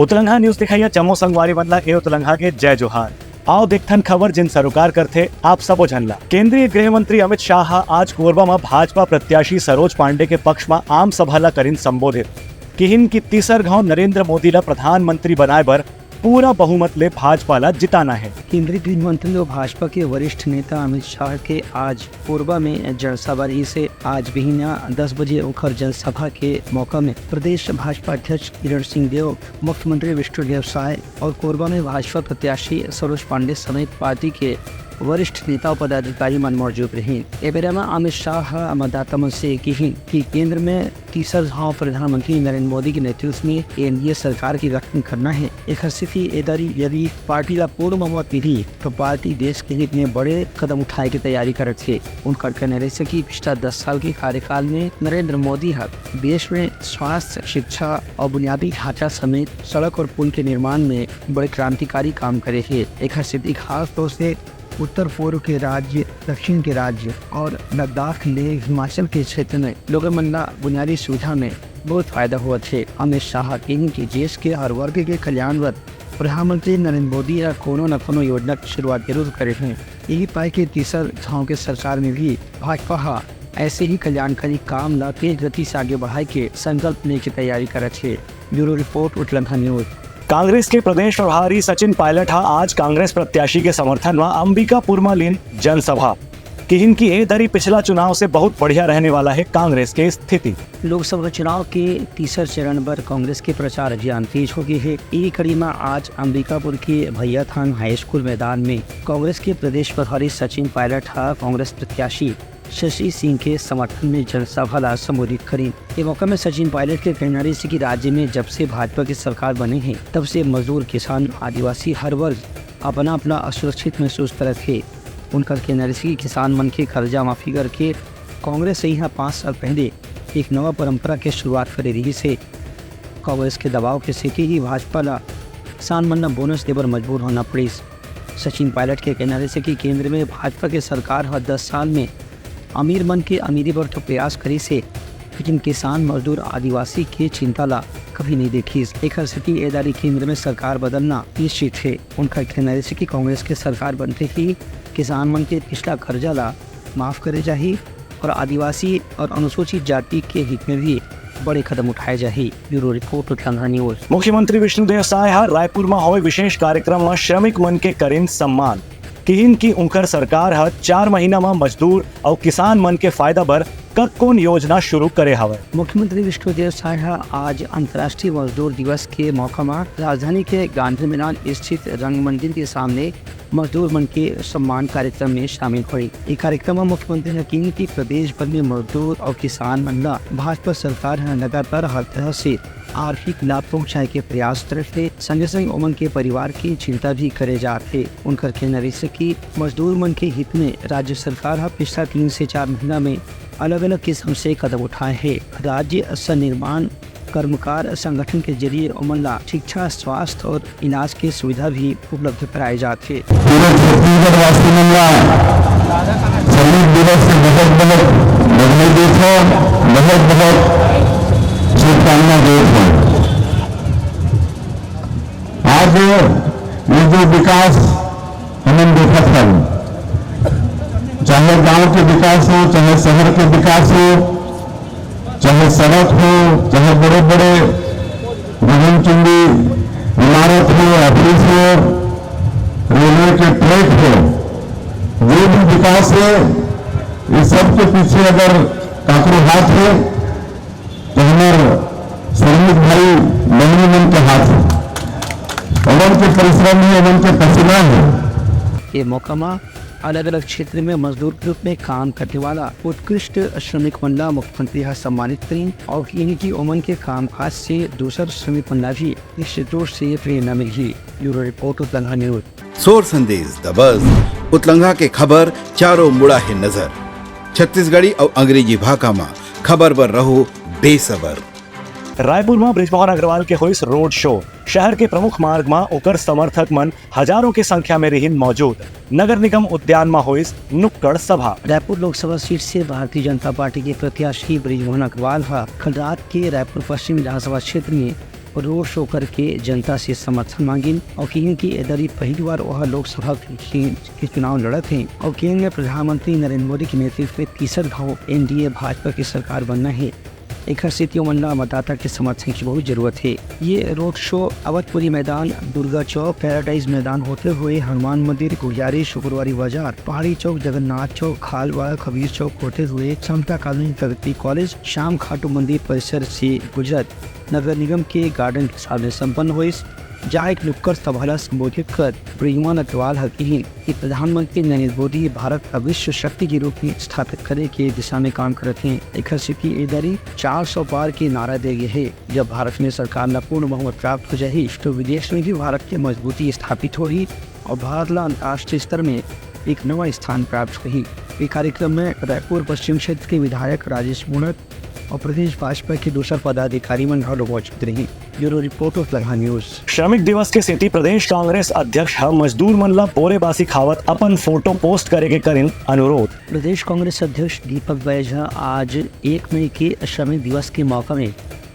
उतलंघा news दिखाइए चमो संगवारी बदला ए उतलंघा के जय जोहार। आओ देखथन खबर जिन सरोकार करथे आप सबो झनला। केंद्रीय गृह मंत्री अमित शाह आज कोरबा में भाजपा प्रत्याशी सरोज पांडे के पक्ष में आम सभा ला करीन संबोधित। किहिन की तीसर घाव नरेंद्र मोदी ला प्रधानमंत्री बनाए बर पूरा बहुमत ले भाजपा ला जिताना है। केंद्रीय गृह मंत्री और भाजपा के वरिष्ठ नेता अमित शाह के आज कोरबा में जनसभा रही से आज बिहिना 10 बजे उखर जनसभा के मौका में प्रदेश भाजपा अध्यक्ष किरण सिंह देव, मुख्यमंत्री विष्णुदेव साय और कोरबा में भाजपा प्रत्याशी सरोज पांडे समेत पार्टी के वरिष्ठ नेता और पदाधिकारी मन मौजूद रहे। ए बेरा में अमित शाह मतदाता मन से कही कि केंद्र में तीसर घाव प्रधानमंत्री नरेंद्र मोदी के नेतृत्व में एनडीए सरकार की गठन करना है। एक स्थिति एदारी यदि पार्टी का पूर्ण बहुमत मिली तो पार्टी देश के हित में बड़े कदम उठाए की तैयारी कर थे। उनका कहना रहे कि पिछला 10 साल के कार्यकाल में नरेंद्र मोदी देश में स्वास्थ्य, शिक्षा और बुनियादी ढांचा समेत सड़क और पुल के निर्माण में बड़े क्रांतिकारी काम करे है। एक स्थिति खास तौर से उत्तर पूर्व के राज्य, दक्षिण के राज्य और लद्दाख ले हिमाचल के क्षेत्र में लोगों मन बुनियादी सुविधा में बहुत फायदा हुआ थे। अमित शाह कहनी कि देश के हर वर्ग के कल्याण व प्रधानमंत्री नरेंद्र मोदी कोनो न कोनो योजना की शुरुआत जरूर करे हैं। यही पाए के तीसर गाँव के सरकार में भी भाजपा ऐसे ही कल्याणकारी काम ला तेज गति से आगे बढ़ाए के संकल्प लेने की तैयारी करे थे। Bureau report Utlangha news. Congress के प्रदेश प्रभारी सचिन पायलट आज कांग्रेस प्रत्याशी के समर्थन में अंबिकापुर में लीन जनसभा। किहिन की ए दरी पिछला चुनाव से बहुत बढ़िया रहने वाला है कांग्रेस की स्थिति। लोकसभा चुनाव के तीसर चरण पर कांग्रेस के प्रचार अभियान तेज हो गई है। एक कड़ी में आज अंबिकापुर के भैया थान हाई स्कूल मैदान में कांग्रेस के प्रदेश प्रभारी सचिन पायलट कांग्रेस प्रत्याशी शशि सिंह के समर्थन में जनसभा ला संबोधित करी। इस मौका में सचिन पायलट के कहना से कि राज्य में जब से भाजपा की सरकार बनी है तब से मजदूर, किसान, आदिवासी हर वर्ग अपना अपना असुरक्षित महसूस करते थे। उनका कहना से कि किसान मन के कर्जा माफी करके कांग्रेस से यहाँ 5 साल पहले एक नवा परंपरा के शुरुआत करे रही से कांग्रेस के दबाव के स्थिति ही भाजपा ला किसान मन ला बोनस देवर मजबूर होना पड़ी। सचिन पायलट के कहना से कि केंद्र में भाजपा के सरकार 10 साल में अमीर मन के अमीरी पर तो प्रयास करी से, लेकिन किसान, मजदूर, आदिवासी के चिंता ला कभी नहीं देखी। एक स्थिति एदारी केंद्र में सरकार बदलना निश्चित है। उनका कहना है कि कांग्रेस के सरकार बनते ही किसान मन के पिछला कर्जा ला माफ करे चाहिए और आदिवासी और अनुसूचित जाति के हित में भी बड़े कदम उठाए जाए। Bureau report Utlangha news. मुख्यमंत्री विष्णुदेव साय रायपुर में हुए विशेष कार्यक्रम में श्रमिक मन के करीन सम्मान। किहिन की उनकर सरकार 4 महीना में मजदूर और किसान मन के फायदा बर कौन योजना शुरू करे हवे। मुख्यमंत्री विष्णुदेव साय आज अंतर्राष्ट्रीय मजदूर दिवस के मौका में राजधानी के गांधी मैदान स्थित रंग मंदिर के सामने मजदूर मन के सम्मान कार्यक्रम में शामिल हुए। इस कार्यक्रम में मुख्यमंत्री ने कहा कि प्रदेश भर में मजदूर और किसान मन ला भाजपा सरकार लगातार हर तरह से आर्थिक लाभ पहुँचाए के प्रयास करते, संगे संग उमन के परिवार की चिंता भी करे जाते। उनका कहना है कि मजदूर मन के हित में राज्य सरकार पिछला 3 से 4 महीना में अलग अलग किस्म से कदम उठाए हैं। राज्य निर्माण कर्मकार संगठन के जरिए उमन ला शिक्षा, स्वास्थ्य और इलाज की सुविधा भी उपलब्ध कराए जाते। आज ये जो विकास हमने देखा था, चाहे गांव के विकास हो, चाहे शहर के विकास हो, चाहे सड़क हो, चाहे बड़े बड़े गगनचुंबी इमारत हो, ऑफिस हो, रेलवे के ट्रैक हो, जो भी विकास है, इस सब के पीछे अगर काकरो हाथ है तो हमारे श्रमिक भाई बहनी मन के हाथ है, उनके परिश्रम है, उनके पसीना है। ये मौका में अलग अलग क्षेत्र में मजदूर के रूप में काम करने वाला उत्कृष्ट श्रमिक मंडला मुख्यमंत्री सम्मानित करें और इनकी उमन के कामकाज से दूसर श्रमिक मंडला भी निश्चित रूप से प्रेरणा मिली। Bureau report Utlangha news. सोर संदेश द बज़ उतलंघा के खबर चारों मुड़ा है नजर। छत्तीसगढ़ी और अंग्रेजी भाषा में खबर पर रहो बेसबर। रायपुर में बृजमोहन अग्रवाल के हुई रोड शो। शहर के प्रमुख मार्ग में ओकर समर्थक मन हजारों की संख्या में रही मौजूद। नगर निगम उद्यान में हुई नुक्कड़ सभा। रायपुर लोकसभा सीट से भारतीय जनता पार्टी के प्रत्याशी बृजमोहन अग्रवाल कल रात के रायपुर पश्चिम विधानसभा क्षेत्र में रोड शो करके जनता से समर्थन मांगी और कहीं की इधर पहली बार वह लोकसभा के चुनाव लड़त हैं और केंद्र में प्रधानमंत्री नरेंद्र मोदी के नेतृत्व में तीसर घाव एनडीए भाजपा की सरकार बनना है। एक स्थितियों मंडला मतदाता के समर्थन की बहुत जरूरत है। ये रोड शो अवधपुरी मैदान, दुर्गा चौक, पैराडाइज मैदान होते हुए हनुमान मंदिर, गुड़ियारी, शुक्रवारी बाजार, पहाड़ी चौक, जगन्नाथ चौक, खालवाड़ा, कबीर चौक होते हुए समता कॉलोनी, प्रगति कॉलेज, शाम खाटू मंदिर परिसर से गुजरत नगर निगम के गार्डन के सामने संपन्न हुई, जहाँ एक नुक्कड़ सभा संबोधित कर प्रियमान अग्रवाल हकीम कि प्रधानमंत्री नरेंद्र मोदी भारत का विश्व शक्ति के रूप में स्थापित करने की दिशा में काम करते हैं। एक स्थिति इधर 400 पार की नारा दे गए है। जब भारत में सरकार न पूर्ण बहुमत प्राप्त हो जाएगी तो विदेश में भी भारत की मजबूती स्थापित होगी और भारत अंतर्राष्ट्रीय स्तर में एक नवा स्थान प्राप्त होगी। इस कार्यक्रम में रायपुर पश्चिम क्षेत्र के विधायक राजेश मूणत और प्रदेश भाजपा के दूसरे पदाधिकारी मंडल मौजूद रही। ब्यूरो रिपोर्ट ऑफ लम्हा न्यूज। श्रमिक दिवस के सेती प्रदेश कांग्रेस अध्यक्ष मजदूर मनला पोरेबासी खावत अपन फोटो पोस्ट करे के करिन अनुरोध। प्रदेश कांग्रेस अध्यक्ष दीपक बैझा आज 1 मई के श्रमिक दिवस के मौका में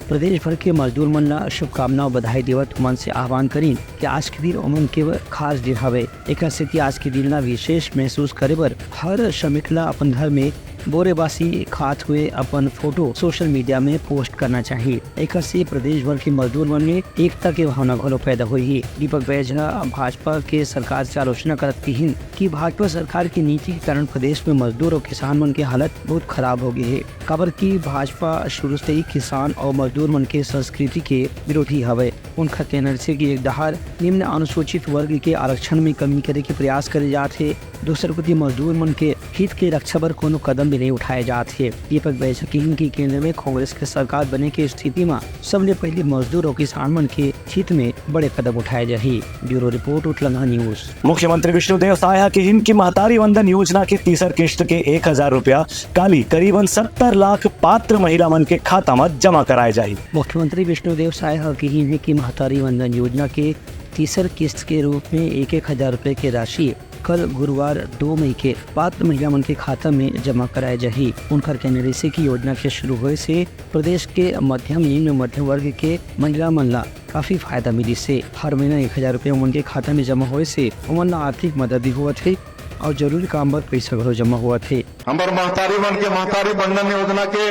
प्रदेश भर के मजदूर मनला शुभकामना और बधाई देवत मन से आह्वान करी कि आज के दिन उमन के खास दिन हवे। एक स्थिति आज के दिन विशेष महसूस करे बर हर श्रमिक ला अपन घर में बोरेबासी खात हुए अपन फोटो सोशल मीडिया में पोस्ट करना चाहिए। एक से प्रदेश भर के मजदूर मन में एकता की भावना घलो पैदा हुई है। दीपक बैझा भाजपा के सरकार से आलोचना करती हैं कि भाजपा सरकार की नीति के कारण प्रदेश में मजदूर और किसान मन की हालत बहुत खराब हो गई है। खबर की भाजपा शुरू से ही किसान और मजदूर मन के संस्कृति के विरोधी हवे। उनका कहना है कि एक दहार निम्न अनुसूचित वर्ग के आरक्षण में कमी करे के प्रयास करे जाते, दूसरे प्रति मजदूर मन के हित के रक्षा पर कोनो कदम भी नहीं उठाए जाते। दीपक बैझा की केंद्र में कांग्रेस के सरकार बने की स्थिति में सबने पहले मजदूर और किसान मन के हित में बड़े कदम उठाए जाए। ब्यूरो रिपोर्ट लम्हा न्यूज। मुख्यमंत्री विष्णुदेव साया की इनकी महतारी वंदन योजना की तीसर किस्त के 1000 रुपया काली करीबन 70 लाख पात्र महिला मन के खाता में जमा कराए जाये। मुख्यमंत्री विष्णुदेव साया की महतारी वंदन योजना के तीसर किस्त के रूप में 1000 रुपए की राशि कल गुरुवार 2 मई के पात्र महिला मन के खाता में जमा कराए जाही। उनका कहना है कि योजना के शुरू हुए से प्रदेश के मध्यम वर्ग के महिला मन ला काफी फायदा मिली से हर महीना 1000 रुपये उनके खाता में जमा हुए से उमन आर्थिक मदद भी हुआ थे और जरूरी काम पर पैसा घरो जमा हुआ थे। हमार महतारी मन के महतारी बंधन योजना के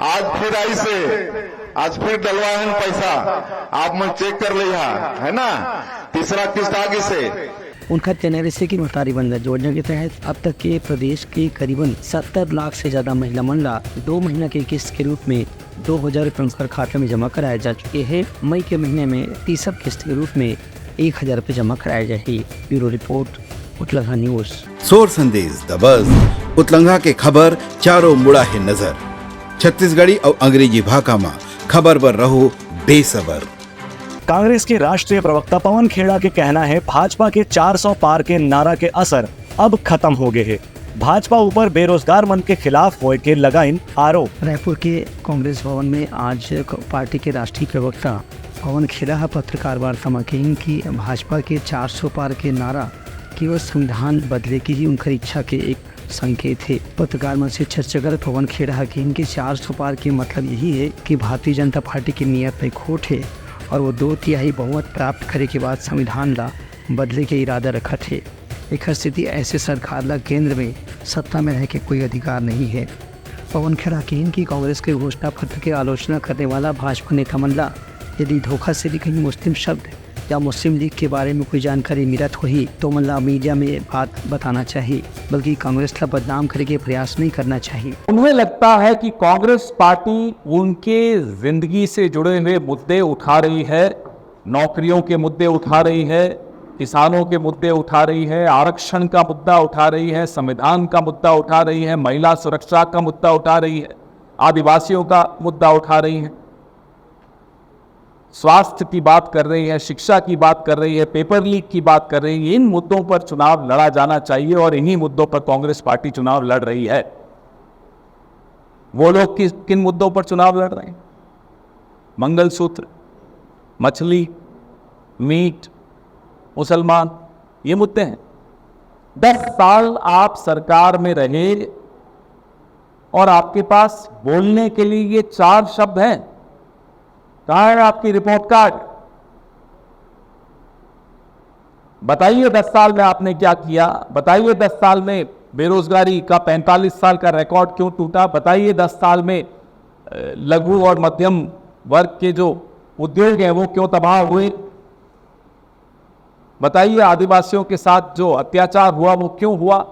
आज फिर आई से आज फिर डलवाए पैसा आप मन चेक कर लिया है ना, तीसरा किस्त आगे से। उनका कहना है कि महतारी वंदन योजना के तहत अब तक के प्रदेश के करीबन 70 लाख से ज्यादा महिला मन ला 2 महीना के किस्त के रूप में 2000 रुपये उनके खाते में जमा कराए जा चुके हैं। मई के महीने में तीसर किस्त के रूप में 1000 रुपये जमा कराए जाए। Bureau report Utlangha news. सोर संदेश दबस उतलंघा के खबर चारों मुड़ा है नजर। छत्तीसगढ़ी और अंग्रेजी भाषा में खबर पर रहो बेसबर। कांग्रेस के राष्ट्रीय प्रवक्ता पवन खेड़ा के कहना है भाजपा के 400 पार के नारा के असर अब खत्म हो गए हैं। भाजपा ऊपर बेरोजगार मन के खिलाफ होए के लगाइन आरोप। रायपुर के कांग्रेस भवन में आज पार्टी के राष्ट्रीय प्रवक्ता पवन खेड़ा पत्रकार वार्ता में कही कि भाजपा के 400 पार के नारा केवल संविधान बदले की ही उनकी इच्छा के एक संकेत है। पत्रकार मन से चर्चा कर पवन खेड़ा के इनके 400 पार के मतलब यही है कि भारतीय जनता पार्टी की नीयत में खोट है और वो 2/3 बहुमत प्राप्त करे के बाद संविधान ला बदले के इरादा रखा थे। एक स्थिति ऐसे सरकार ला केंद्र में सत्ता में रह के कोई अधिकार नहीं है। पवन खेड़ा की इनकी कांग्रेस के घोषणा पत्र की आलोचना करने वाला भाजपा नेता मंडला यदि धोखा से भी कहीं मुस्लिम शब्द या मुस्लिम लीग के बारे में कोई जानकारी मिलत हुई तो मतलब मीडिया में बात बताना चाहिए, बल्कि कांग्रेस का बदनाम करने के प्रयास नहीं करना चाहिए। उन्हें लगता है कि कांग्रेस पार्टी उनके जिंदगी से जुड़े हुए मुद्दे उठा रही है, नौकरियों के मुद्दे उठा रही है, किसानों के मुद्दे उठा रही है, आरक्षण का मुद्दा उठा रही है, संविधान का मुद्दा उठा रही है, महिला सुरक्षा का मुद्दा उठा रही है, आदिवासियों का मुद्दा उठा रही है, स्वास्थ्य की बात कर रही है, शिक्षा की बात कर रही है, पेपर लीक की बात कर रही है। इन मुद्दों पर चुनाव लड़ा जाना चाहिए और इन्हीं मुद्दों पर कांग्रेस पार्टी चुनाव लड़ रही है। वो लोग किन मुद्दों पर चुनाव लड़ रहे हैं? मंगलसूत्र, मछली, मीट, मुसलमान, ये मुद्दे हैं। 10 साल आप सरकार में रहे और आपके पास बोलने के लिए ये 4 शब्द हैं, कहाँ है आपकी रिपोर्ट कार्ड? बताइए 10 साल में आपने क्या किया? बताइए 10 साल में बेरोजगारी का 45 साल का रिकॉर्ड क्यों टूटा? बताइए 10 साल में लघु और मध्यम वर्ग के जो उद्योग हैं वो क्यों तबाह हुए? बताइए आदिवासियों के साथ जो अत्याचार हुआ वो क्यों हुआ?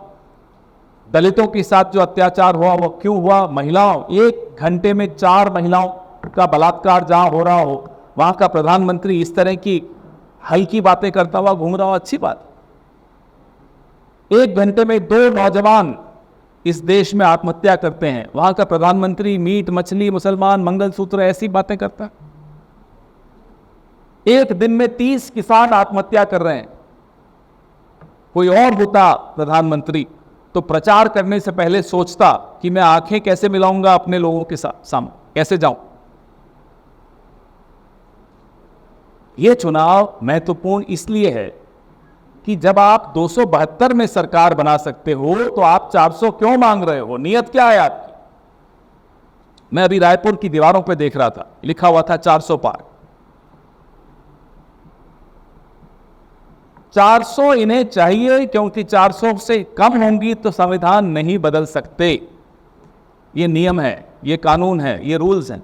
दलितों के साथ जो अत्याचार हुआ वो क्यों हुआ? महिलाओं, 1 घंटे में 4 महिलाओं का बलात्कार जहां हो रहा हो, वहां का प्रधानमंत्री इस तरह की हल्की बातें करता हुआ घूम रहा हो, अच्छी बात। 1 घंटे में 2 नौजवान इस देश में आत्महत्या करते हैं, वहां का प्रधानमंत्री मीट मछली मुसलमान मंगलसूत्र ऐसी बातें करता है। 1 दिन में 30 किसान आत्महत्या कर रहे हैं। कोई और होता प्रधानमंत्री तो प्रचार करने से पहले सोचता कि मैं आंखें कैसे मिलाऊंगा अपने लोगों के सामने, कैसे जाऊं। यह चुनाव महत्वपूर्ण इसलिए है कि जब आप 272 में सरकार बना सकते हो तो आप 400 क्यों मांग रहे हो? नियत क्या है आपकी? मैं अभी रायपुर की दीवारों पे देख रहा था, लिखा हुआ था 400 पार। 400 इन्हें चाहिए क्योंकि 400 से कम होंगी तो संविधान नहीं बदल सकते। ये नियम है, ये कानून है, ये रूल्स हैं।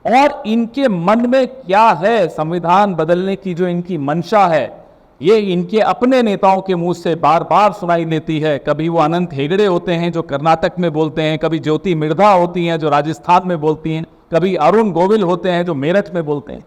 और इनके मन में क्या है संविधान बदलने की जो इनकी मंशा है, ये इनके अपने नेताओं के मुंह से बार बार सुनाई देती है। कभी वो अनंत हेगड़े होते हैं जो कर्नाटक में बोलते हैं, कभी ज्योति मिर्धा होती हैं जो राजस्थान में बोलती हैं, कभी अरुण गोविल होते हैं जो मेरठ में बोलते हैं,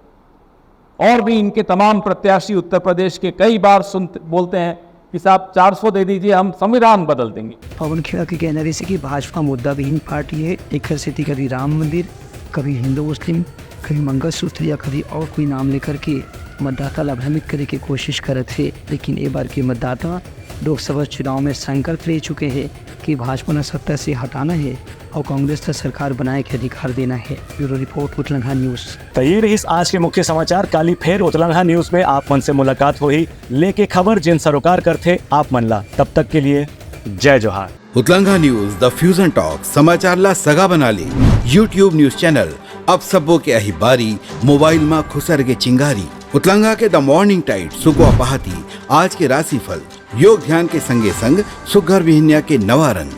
और भी इनके तमाम प्रत्याशी उत्तर प्रदेश के कई बार बोलते हैं कि साहब 400 दे दीजिए, हम संविधान बदल देंगे। पवन खेड़ा के कहना है कि भाजपा मुद्दा विहीन पार्टी है। एक स्थिति कभी राम मंदिर, कभी हिंदू मुस्लिम, कभी मंगलसूत्र या कभी और कोई नाम लेकर के मतदाता ला भ्रमित करे की कोशिश करे थे। लेकिन एक बार के मतदाता लोकसभा चुनाव में संकल्प ले चुके हैं कि भाजपा ने सत्ता से हटाना है और कांग्रेस का सरकार बनाए के अधिकार देना है। Bureau report Utlangha news. तो ये रही आज के मुख्य समाचार। काली फेर उतलंघा न्यूज में आप मन से मुलाकात हुई, लेके खबर जिन सरोकार करते आप मन ला। तब तक के लिए जय जोहार। उतलंघा न्यूज द फ्यूजन टॉक समाचार ला सगा बना ली। यूट्यूब न्यूज चैनल अब सबो के अही बारी मोबाइल में खुसर के चिंगारी। उतलंघा के द मॉर्निंग टाइट सुगवा पहाती, आज के राशिफल, योग ध्यान के संगे संग सुघर विहिन्या के नवा रंग,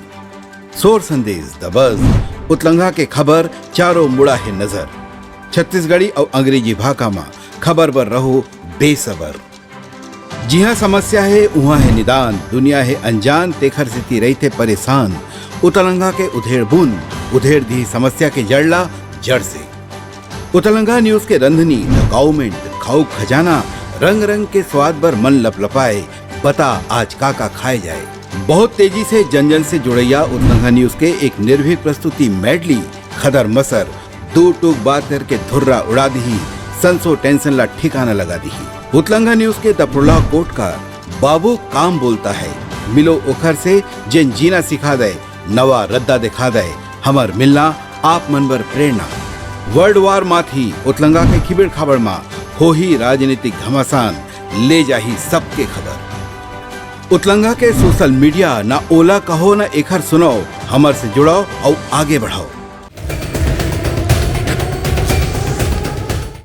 सोर संदेश द बज। उतलंघा के खबर चारों मुड़ा है नजर। छत्तीसगढ़ी और अंग्रेजी भाषा में खबर बर रहो बेसबर। जिहाँ समस्या है उहाँ है निदान, दुनिया है अनजान तेखर स्थिति रही थे परेशान। उतलंघा के उधेड़ बुन उधेड़ दी समस्या के जड़ला जड़ से। उतलंघा न्यूज के रंधनी द गवर्नमेंट खाऊ खजाना, रंग रंग के स्वाद पर मन लपलपाए, बता आज का खाए जाए। बहुत तेजी से जन जन से जुड़ैया उतलंघा न्यूज के एक निर्भीक प्रस्तुति मेडली खदर मसर, दो टूक बात करके धुर्रा उड़ा दी, संसो टेंशन ला ठिकाना लगा दी। उतलंघा न्यूज के द प्रोलॉग कोट का बाबू काम बोलता है, मिलो उखर से जिन जीना सिखा दे, नवा रद्दा दिखा दे, हमर मिलना आप मनबर प्रेरणा। वर्ल्ड वार माथी उतलंघा के खिबड़ खबर मा हो ही राजनीतिक घमासान, ले जाही सबके खबर। उतलंघा के सोशल मीडिया ना ओला कहो ना एखर सुनाओ, हमर से जुड़ाओ और आगे बढ़ाओ।